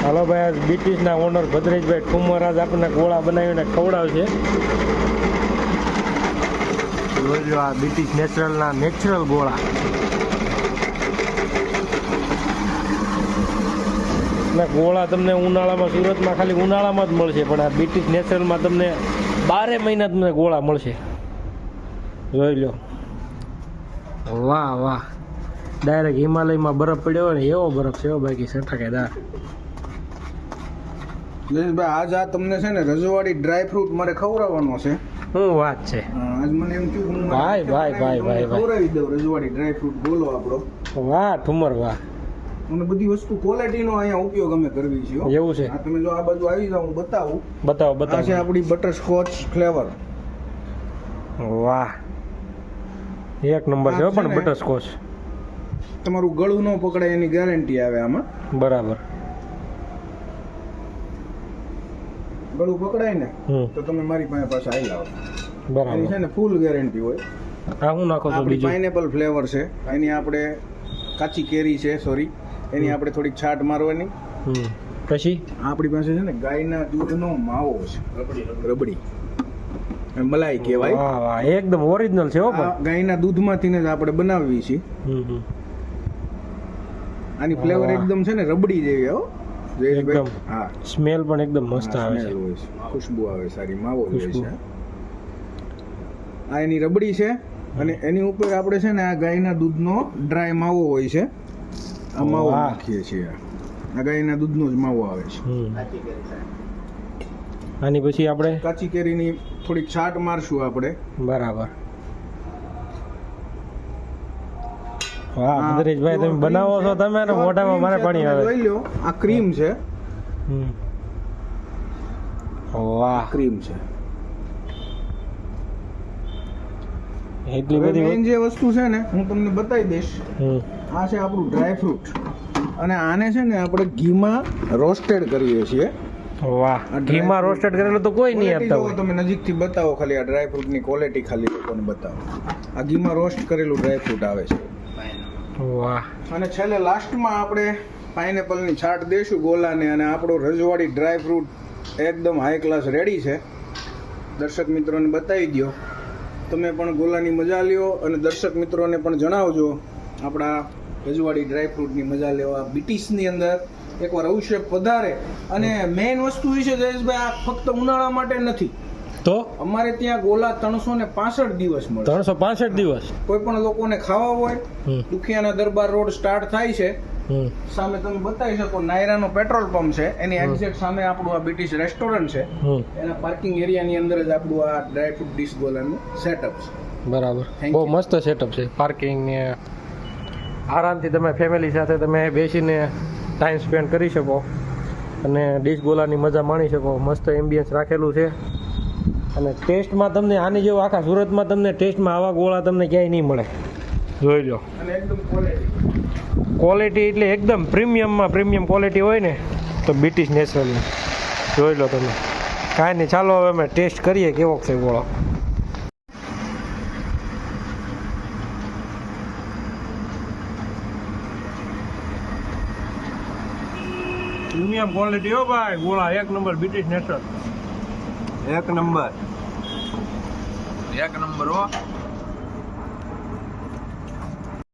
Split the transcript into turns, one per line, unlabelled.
હાલો ભાઈ, આજ બીટીસના ઓનર ભદ્રેશભાઈ ઠુમર આજ આપણને ગોળા બનાવીને ખવડાવશે. જોઈ આ બીટીસ નેચરલના નેચરલ ગોળા. એટલે ગોળા તમને ઉનાળામાં સુરતમાં ખાલી ઉનાળામાં જ મળશે, પણ આ બીટીસ નેચરલમાં તમને 12 મહિના તમને ગોળા મળશે. જોઈ લો, વાહ વાહ, ડાયરેક્ટ હિમાલયમાં બરફ પડ્યો હોય ને એવો બરફ છે બાકી સટાકેદાર.
ભાઈ આજ આ તમને છે ને રજવાડી ડ્રાય ફ્રૂટ મારે ખવડાવવાનો છે.
શું વાત છે
આજ મને એમ થયું હું
ભાઈ ભાઈ ભાઈ ભાઈ
ખવડાવી દઉં રજવાડી ડ્રાય ફ્રૂટ બોલો આપણો.
વાહ ઠુમર વાહ.
અને બધી વસ્તુ ક્વોલિટીનો અહીંયા ઉપયોગ અમે કરવી છે હો.
એવું છે?
આ તમે જો આ બાજુ આવી જાવ હું બતાવું.
બતાવો
આ છે
બતાવો.
આપણી બટરસ્કોચ ફ્લેવર.
વાહ, એક નંબર છે હો, પણ
આ છે ને,
બટરસ્કોચ.
તમારું ગળું ન પકડે એની ગેરંટી આવે આમાં.
બરાબર.
ગળું પકડાય ને
હમ
તો તમે મારી પાસે આવી આવો. એની
બરાબર.
છે ને ફૂલ ગેરંટી હોય.
આ હું નાખો છો
આપણી
બીજું?
પાઇનેપલ ફ્લેવર છે. એની આપણે કાચી કેરી છે, સોરી, એની આપણે થોડીક છાટ મારવાની.
હમ પછી
આપણી પાસે છે ને ગાયના દૂધનો માવો છે, રબડી મલાઈ કહેવાય.
વાહ વાહ, એકદમ ઓરિજિનલ છે હો
આ
પણ.
ગાયના દૂધમાંથી જ આપણે બનાવવી છે.
હમ
આની ફ્લેવર
વાહ.
એકદમ છે ને રબડી જેવી હો જયેશભાઈ.
એકદમ.
હા,
સ્મેલ પણ એકદમ મસ્ત આવે
smell
છે.
હોય છે, ખુશ્બુ આવે સારી, માવો જ હોય
ખુશ્બુ.
છે. આ એની રબડી છે અને એની ઉપર આપણે છે ને આ ગાયના દૂધનો ડ્રાય માવો હોય છે. આ માવો
વાહ.
નાખીએ છીએ. આ ગાયના દૂધનો જ માવો આવે છે.
હમ આની પછી આપણે
કાચી કેરીની થોડીક છાટ મારશું આપણે.
બરાબર. વાહ
આ
ભદ્રેશભાઈ, તમે
pure
બનાવો
cream
છો
છે.
તમે ને
Pure
મોઢામાં
cream
મારે
છે,
પાણી
તમે
આવે.
જોઈ લો, આ ક્રીમ છે.
હમ વાહ,
ક્રીમ છે.
એટલી
હવે
બધી
મેઇન જે વસ્તુ છે ને હું તમને બતાવી દઈશ.
હમ
આ છે આપણું ડ્રાય ફ્રૂટ અને આને છે ને આપણે ઘીમાં રોસ્ટેડ કરીએ છીએ.
વાહ,
આ dry
ઘીમાં
fruit.
રોસ્ટેડ કરેલું તો કોઈ નહીં
Quality
આપતા
જુઓ
હોય.
તમે નજીકથી બતાવો ખાલી આ ડ્રાય ફ્રૂટની ક્વોલિટી ખાલી લોકોને બતાવો. આ ઘીમાં રોસ્ટ કરેલું ડ્રાય ફ્રૂટ આવે છે.
વાહ,
અને છેલ્લે લાસ્ટમાં આપણે પાઇનેપલની છાટ દઈશું ગોલાને અને આપણો રજવાડી ડ્રાય ફ્રૂટ એકદમ હાઈ ક્લાસ રેડી છે. દર્શક મિત્રોને બતાવી દો. તમે પણ ગોલાની મજા લ્યો અને દર્શક મિત્રોને પણ જણાવજો આપણા રજવાડી ડ્રાય ફ્રૂટની મજા લેવા બીટીસની અંદર એકવાર અવશ્ય પધારે. અને મેઇન વસ્તુ એ છે જયેશભાઈ, આ ફક્ત ઉનાળા માટે નથી.
તો
અમારે ત્યાં ગોલા 365 દિવસ મળે.
365 દિવસ.
કોઈ પણ લોકોને ખાવા હોય,
હમ
દુખિયાના દરબાર રોડ સ્ટાર્ટ થાય છે,
હમ
સામે તમે બતાવી શકો નાયરાનો પેટ્રોલ પંપ છે, એની એક્ઝેક્ટ સામે આપણું આ બ્રિટિશ રેસ્ટોરન્ટ છે.
હમ
એના પાર્કિંગ એરિયાની અંદર જ આપણું આ ડ્રાય ફ્રૂટ ડીશ ગોલાનું સેટઅપ છે.
બરાબર.
Thank
બહુ
you.
મસ્ત સેટઅપ છે. પાર્કિંગ ને આરામથી તમે ફેમિલી સાથે તમે બેસીને ટાઈમ સ્પેન્ડ કરી શકો અને ડીશ ગોલાની મજા માણી શકો. મસ્ત એમ્બિયન્સ રાખેલું છે અને ટેસ્ટમાં તમને આની જેવું આખા સુરતમાં તમને ટેસ્ટમાં આવા ગોળા તમને ક્યાંય નહીં મળે. જોઈ લો,
અને એકદમ ક્વોલિટી.
ક્વોલિટી એટલે એકદમ પ્રીમિયમમાં પ્રીમિયમ ક્વોલિટી હોય ને તો બીટીસ નેચરલની. જોઈ લો તમે. કાંઈ નહીં, ચાલો હવે અમે ટેસ્ટ કરીએ કેવો છે ગોળો. પ્રીમિયમ ક્વોલિટી હો ભાઈ, ગોળા એક નંબર બીટીસ નેચરલ.
એક નંબર હો.